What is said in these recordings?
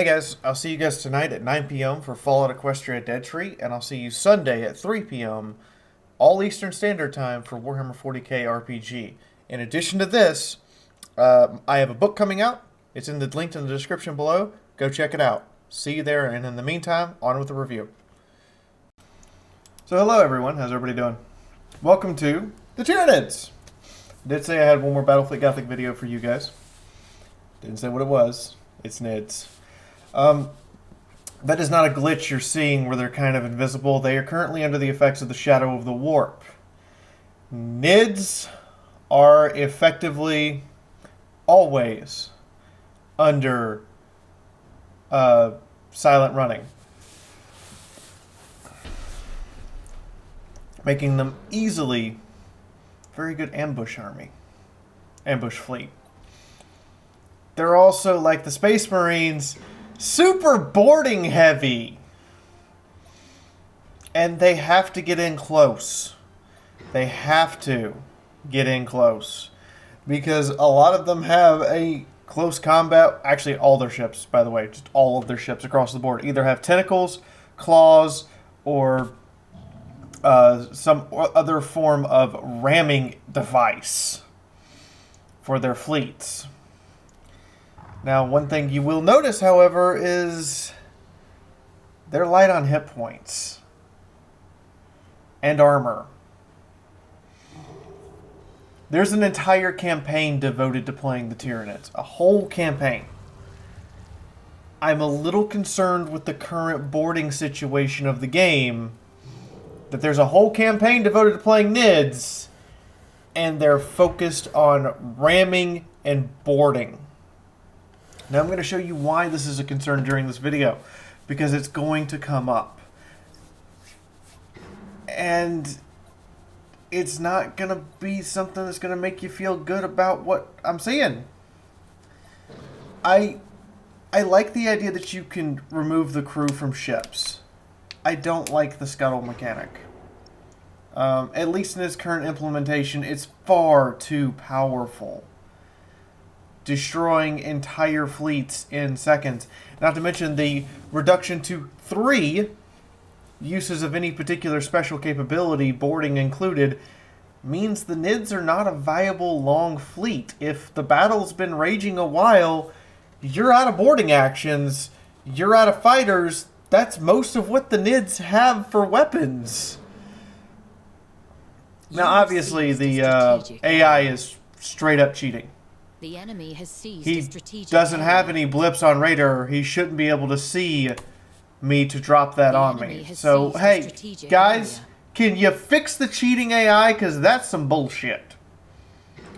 Hey guys, I'll see you guys tonight at 9 p.m. for Fallout Equestria Dead Tree, and I'll see you Sunday at 3 p.m. all Eastern Standard Time for Warhammer 40k RPG. In addition to this, I have a book coming out. It's linked in the description below. Go check it out. See you there, and in the meantime, on with the review. So hello everyone, how's everybody doing? Welcome to the Tyranids! I did say I had one more Battlefleet Gothic video for you guys. Didn't say what it was. It's Nids. That is not a glitch you're seeing where they're kind of invisible. They are currently under the effects of the Shadow of the Warp. Nids are effectively always under silent running, making them easily very good ambush fleet. They're also, like the Space Marines, super boarding heavy. And they have to get in close. They have to get in close. Because a lot of them have a close combat. Actually, all their ships, by the way. Just all of their ships across the board. Either have tentacles, claws, or some other form of ramming device for their fleets. Now, one thing you will notice, however, is they're light on hit points and armor. There's an entire campaign devoted to playing the Tyranids. A whole campaign. I'm a little concerned with the current boarding situation of the game, that there's a whole campaign devoted to playing Nids, and they're focused on ramming and boarding. Now I'm going to show you why this is a concern during this video, because it's going to come up. And it's not going to be something that's going to make you feel good about what I'm saying. I like the idea that you can remove the crew from ships. I don't like the scuttle mechanic. At least in its current implementation, it's far too powerful, destroying entire fleets in seconds. Not to mention the reduction to 3 uses of any particular special capability, boarding included, means the Nids are not a viable long fleet. If the battle's been raging a while, you're out of boarding actions, you're out of fighters. That's most of what the Nids have for weapons. Now, obviously, the AI is straight up cheating. The enemy has seized He a strategic doesn't area. have any blips on radar. He shouldn't be able to see me to drop that on me. So, hey, guys, can you fix the cheating AI? Because that's some bullshit.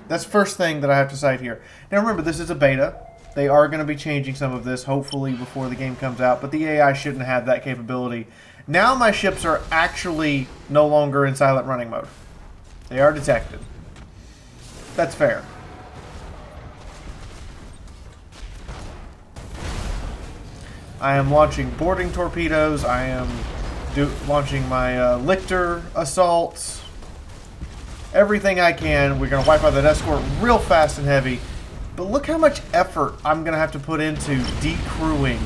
That's the first thing that I have to cite here. Now, remember, this is a beta. They are going to be changing some of this, hopefully, before the game comes out. But the AI shouldn't have that capability. Now my ships are actually no longer in silent running mode. They are detected. That's fair. I am launching boarding torpedoes. I am launching my Lictor assaults. Everything I can. We're going to wipe out that escort real fast and heavy. But look how much effort I'm going to have to put into decrewing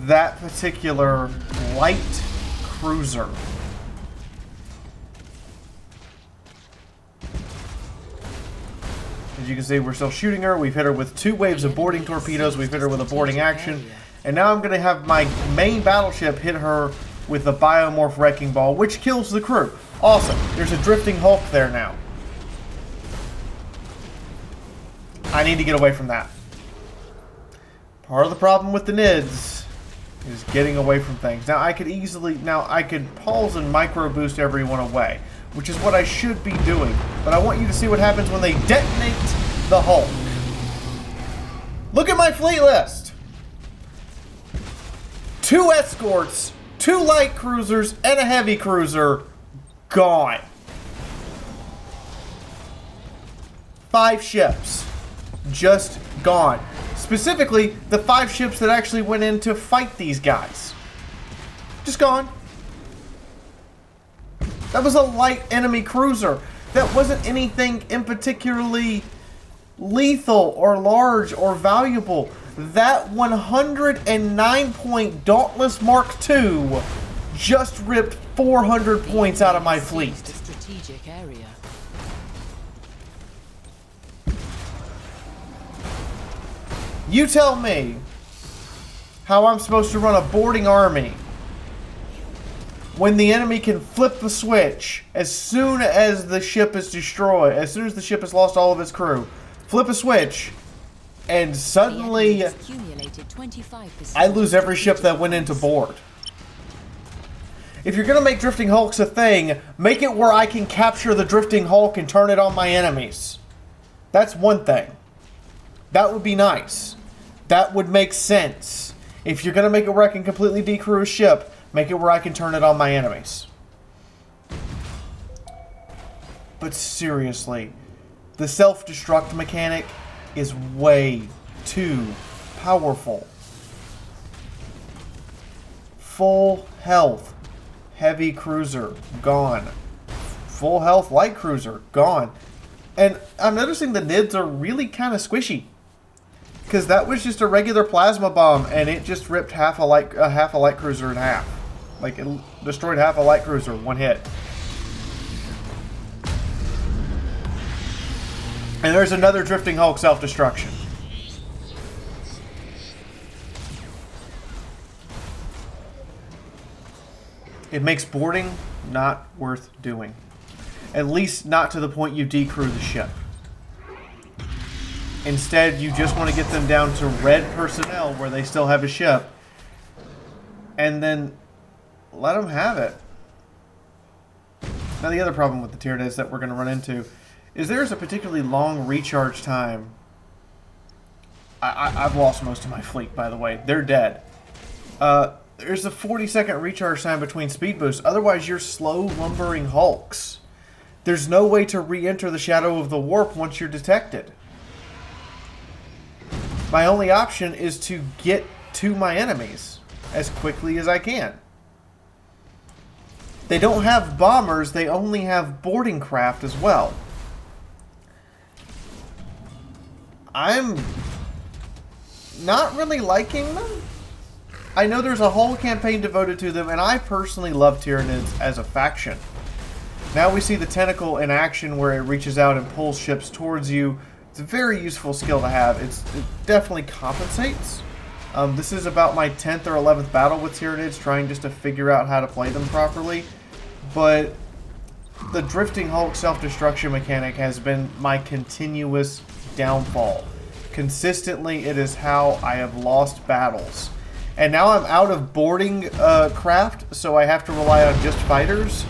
that particular light cruiser. As you can see, we're still shooting her. We've hit her with 2 waves of boarding torpedoes. We've hit her with a boarding action. And now I'm going to have my main battleship hit her with a biomorph wrecking ball, which kills the crew. Awesome. There's a drifting Hulk there now. I need to get away from that. Part of the problem with the Nids is getting away from things. Now I could pause and micro boost everyone away, which is what I should be doing. But I want you to see what happens when they detonate the Hulk. Look at my fleet list. 2 escorts, 2 light cruisers, and a heavy cruiser gone. 5 ships just gone. Specifically, the 5 ships that actually went in to fight these guys. Just gone. That was a light enemy cruiser. That wasn't anything in particularly lethal or large or valuable. That 109-point Dauntless Mark II just ripped 400 points out of my fleet. The strategic area. You tell me how I'm supposed to run a boarding army when the enemy can flip the switch as soon as the ship is destroyed, as soon as the ship has lost all of its crew. Flip a switch, and suddenly I lose every ship that went into board. If you're going to make Drifting Hulks a thing, make it where I can capture the Drifting Hulk and turn it on my enemies. That's one thing. That would be nice. That would make sense. If you're going to make it where I can completely decrew a ship, make it where I can turn it on my enemies. But seriously, the self-destruct mechanic is way too powerful. Full health. Heavy cruiser, gone. Full health light cruiser, gone. And I'm noticing the NIDs are really kind of squishy. Because that was just a regular plasma bomb, and it just ripped half a light cruiser in half. Like, it destroyed half a light cruiser, one hit. And there's another Drifting Hulk self-destruction. It makes boarding not worth doing. At least not to the point you decrew the ship. Instead, you just want to get them down to red personnel where they still have a ship. And then let them have it. Now the other problem with the Tyranids that we're going to run into is there's a particularly long recharge time. I've lost most of my fleet, by the way. They're dead. There's a 40-second recharge time between speed boosts. Otherwise, you're slow lumbering hulks. There's no way to re-enter the shadow of the warp once you're detected. My only option is to get to my enemies as quickly as I can. They don't have bombers, they only have boarding craft as well. I'm not really liking them. I know there's a whole campaign devoted to them, and I personally love Tyranids as a faction. Now we see the tentacle in action where it reaches out and pulls ships towards you. It's a very useful skill to have. It definitely compensates. This is about my 10th or 11th battle with Tyranids, trying just to figure out how to play them properly. But the Drifting Hulk self-destruction mechanic has been my continuous downfall. Consistently, it is how I have lost battles. And now I'm out of boarding craft, so I have to rely on just fighters,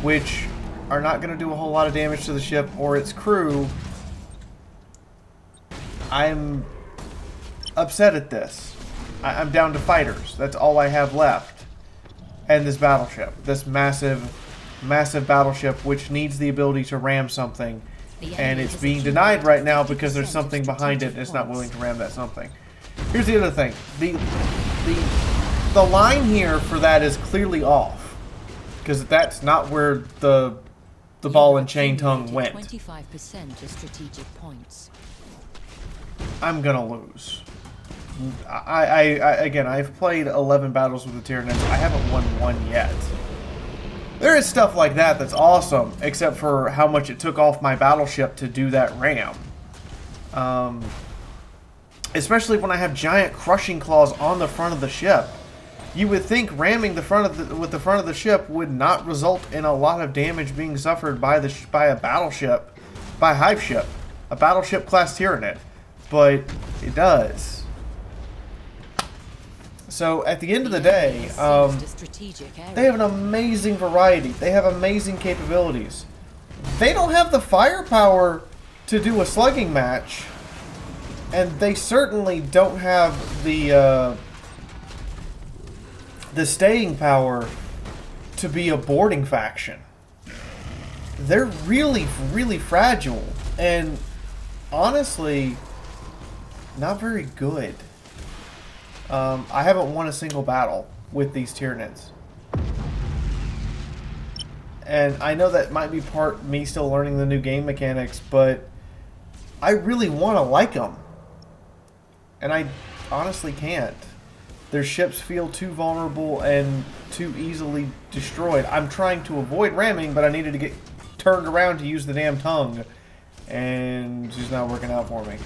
which are not going to do a whole lot of damage to the ship or its crew. I'm upset at this. I'm down to fighters. That's all I have left. And this battleship. This massive battleship which needs the ability to ram something. And it's being denied right now because there's something behind it and it's not willing to ram that something. Here's the other thing. The line here for that is clearly off. Because that's not where the ball and chain tongue went. 25% of strategic points. I'm gonna lose. Again, I've played 11 battles with the Tyranids. I haven't won one yet. There is stuff like that that's awesome, except for how much it took off my battleship to do that ram. Especially when I have giant crushing claws on the front of the ship. You would think ramming with the front of the ship would not result in a lot of damage being suffered by a battleship, by a hive ship, a battleship class Tyranid, but it does. So at the end of the day, they have an amazing variety. They have amazing capabilities. They don't have the firepower to do a slugging match, and they certainly don't have the staying power to be a boarding faction. They're really, really fragile, and honestly, not very good. I haven't won a single battle with these Tyranids. And I know that might be part me still learning the new game mechanics, but I really want to like them. And I honestly can't. Their ships feel too vulnerable and too easily destroyed. I'm trying to avoid ramming, but I needed to get turned around to use the damn tongue. And it's just not working out for me.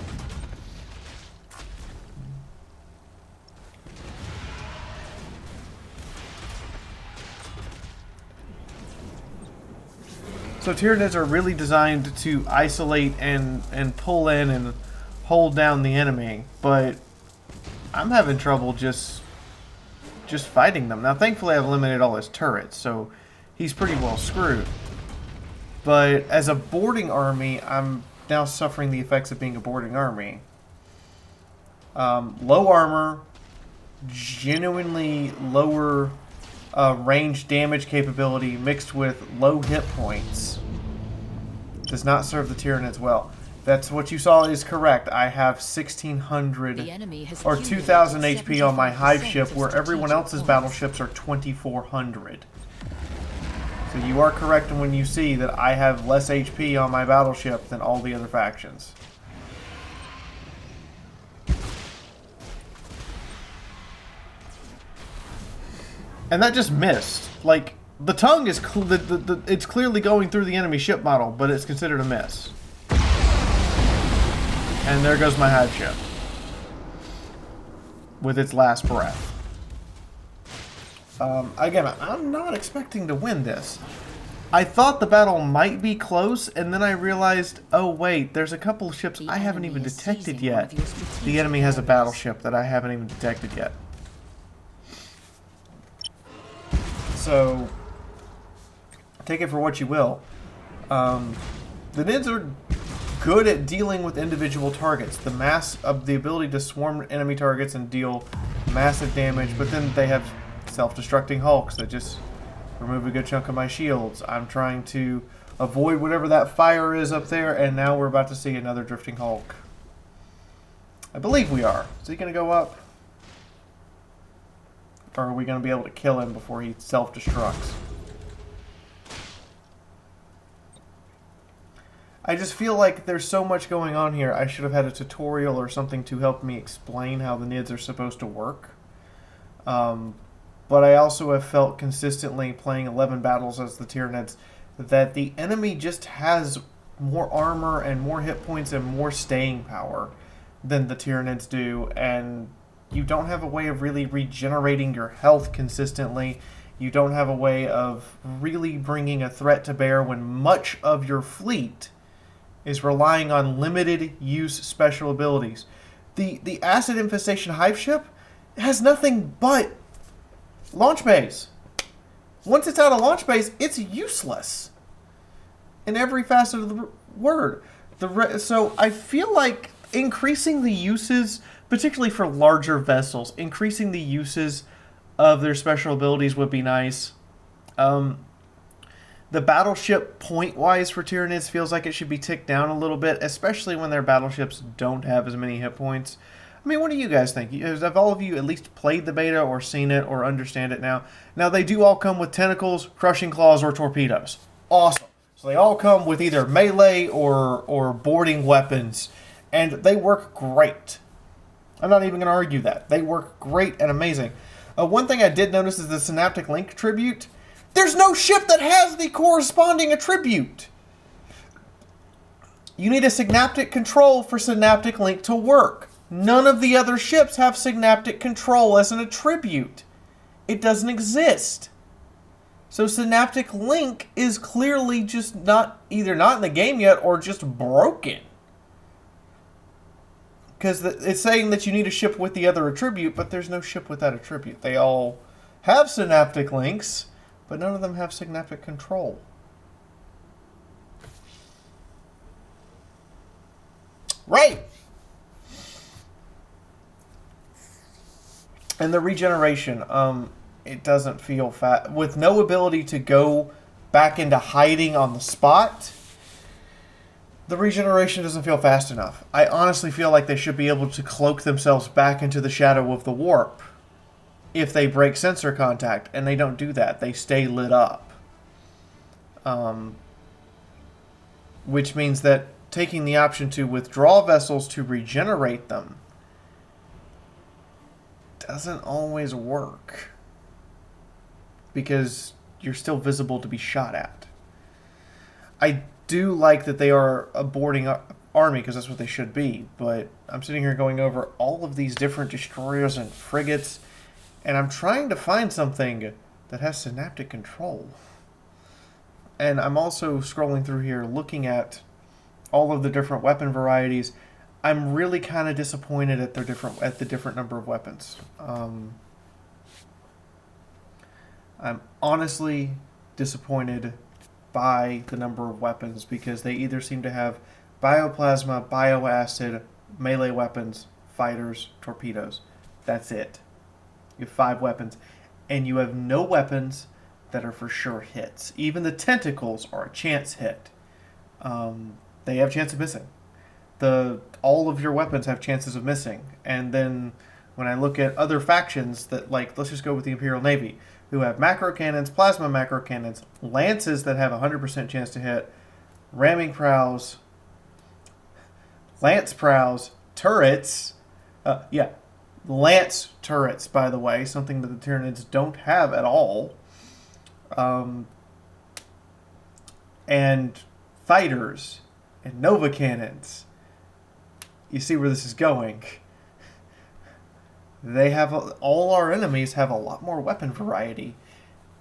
So Tyranids are really designed to isolate and pull in and hold down the enemy, but I'm having trouble just fighting them. Now, thankfully, I've eliminated all his turrets, so he's pretty well screwed. But as a boarding army, I'm now suffering the effects of being a boarding army. Low armor, genuinely lower range damage capability mixed with low hit points does not serve the Tyranids well. That's what you saw is correct. I have 1600 or 2000 HP on my hive ship, where everyone else's battleships are 2400. So you are correct when you see that I have less HP on my battleship than all the other factions. And that just missed. Like, the tongue is it's clearly going through the enemy ship model, but it's considered a miss. And there goes my hive ship with its last breath. Again, I'm not expecting to win this. I thought the battle might be close, and then I realized, oh wait, there's a couple of ships I haven't even detected yet. The enemy has a battleship that I haven't even detected yet. So, take it for what you will. The Nids are good at dealing with individual targets. The ability to swarm enemy targets and deal massive damage, but then they have self-destructing hulks that just remove a good chunk of my shields. I'm trying to avoid whatever that fire is up there, and now we're about to see another drifting hulk. I believe we are. Is he going to go up? Or are we going to be able to kill him before he self-destructs? I just feel like there's so much going on here. I should have had a tutorial or something to help me explain how the Nids are supposed to work. But I also have felt consistently playing 11 battles as the Tyranids that the enemy just has more armor and more hit points and more staying power than the Tyranids do, and you don't have a way of really regenerating your health consistently. You don't have a way of really bringing a threat to bear when much of your fleet is relying on limited use special abilities. The Acid Infestation Hive ship has nothing but launch bays. Once it's out of launch bays, it's useless in every facet of the word. So I feel like increasing the uses, particularly for larger vessels, increasing the uses of their special abilities would be nice. The battleship point-wise for Tyranids feels like it should be ticked down a little bit, especially when their battleships don't have as many hit points. I mean, what do you guys think? Have all of you at least played the beta or seen it or understand it now? Now, they do all come with tentacles, crushing claws, or torpedoes. Awesome. So they all come with either melee or boarding weapons, and they work great. I'm not even going to argue that. They work great and amazing. One thing I did notice is the Synaptic Link attribute. There's no ship that has the corresponding attribute. You need a Synaptic Control for Synaptic Link to work. None of the other ships have Synaptic Control as an attribute. It doesn't exist. So Synaptic Link is clearly just either not in the game yet or just broken. Because it's saying that you need a ship with the other attribute, but there's no ship with that attribute. They all have Synaptic Links, but none of them have Synaptic Control. Right! And the regeneration, it doesn't feel fast. With no ability to go back into hiding on the spot, the regeneration doesn't feel fast enough. I honestly feel like they should be able to cloak themselves back into the shadow of the warp if they break sensor contact, and they don't do that. They stay lit up. Which means that taking the option to withdraw vessels to regenerate them doesn't always work because you're still visible to be shot at. I do like that they are a boarding army because that's what they should be, but I'm sitting here going over all of these different destroyers and frigates, and I'm trying to find something that has synaptic control. And I'm also scrolling through here looking at all of the different weapon varieties. I'm really kind of disappointed at the different number of weapons. I'm honestly disappointed by the number of weapons because they either seem to have bioplasma, bioacid, melee weapons, fighters, torpedoes. That's it. You have 5 weapons, and you have no weapons that are for sure hits. Even the tentacles are a chance hit. They have chance of missing. All of your weapons have chances of missing. And then when I look at other factions that, like, let's just go with the Imperial Navy, who have macro cannons, plasma macro cannons, lances that have a 100% chance to hit, ramming prows, lance prows, turrets. Lance turrets, by the way, something that the Tyranids don't have at all. And fighters and nova cannons. You see where this is going. All our enemies have a lot more weapon variety,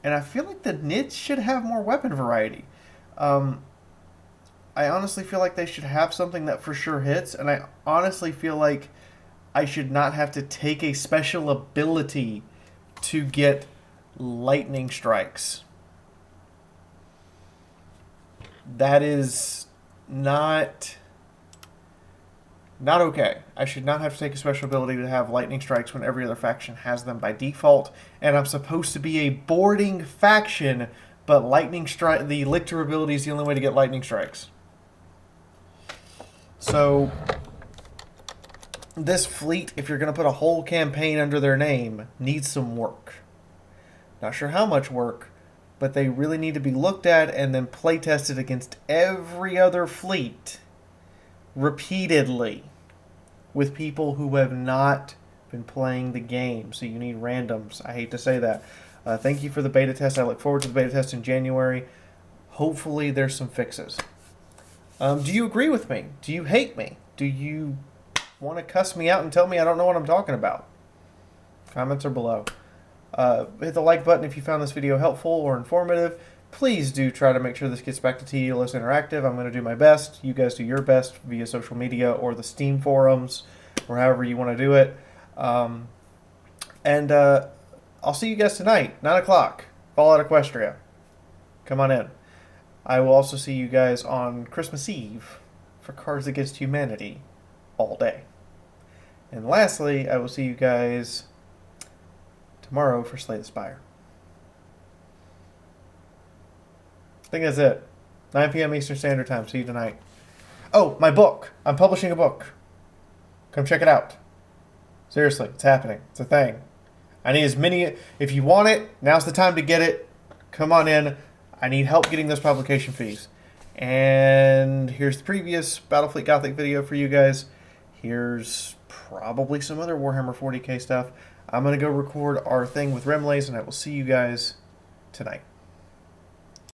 and I feel like the Nids should have more weapon variety. I honestly feel like they should have something that for sure hits, and I honestly feel like I should not have to take a special ability to get lightning strikes. That is not okay. I should not have to take a special ability to have lightning strikes when every other faction has them by default, and I'm supposed to be a boarding faction, but the lictor ability is the only way to get lightning strikes. So this fleet, if you're going to put a whole campaign under their name, needs some work. Not sure how much work, but they really need to be looked at and then play tested against every other fleet repeatedly with people who have not been playing the game. So you need randoms. I hate to say that. Thank you for the beta test. I look forward to the beta test in January. Hopefully there's some fixes. Do you agree with me? Do you hate me? Do you want to cuss me out and tell me I don't know what I'm talking about? Comments are below. Hit the like button if you found this video helpful or informative. Please do try to make sure this gets back to TLS Interactive. I'm going to do my best. You guys do your best via social media or the Steam forums or however you want to do it. And I'll see you guys tonight, 9 o'clock, Fallout Equestria. Come on in. I will also see you guys on Christmas Eve for Cards Against Humanity all day. And lastly, I will see you guys tomorrow for Slay the Spire. I think that's it. 9 p.m. Eastern Standard Time. See you tonight. Oh, my book. I'm publishing a book. Come check it out. Seriously, it's happening. It's a thing. I need as many... If you want it, now's the time to get it. Come on in. I need help getting those publication fees. And here's the previous Battlefleet Gothic video for you guys. Here's probably some other Warhammer 40k stuff. I'm going to go record our thing with Remlays, and I will see you guys tonight.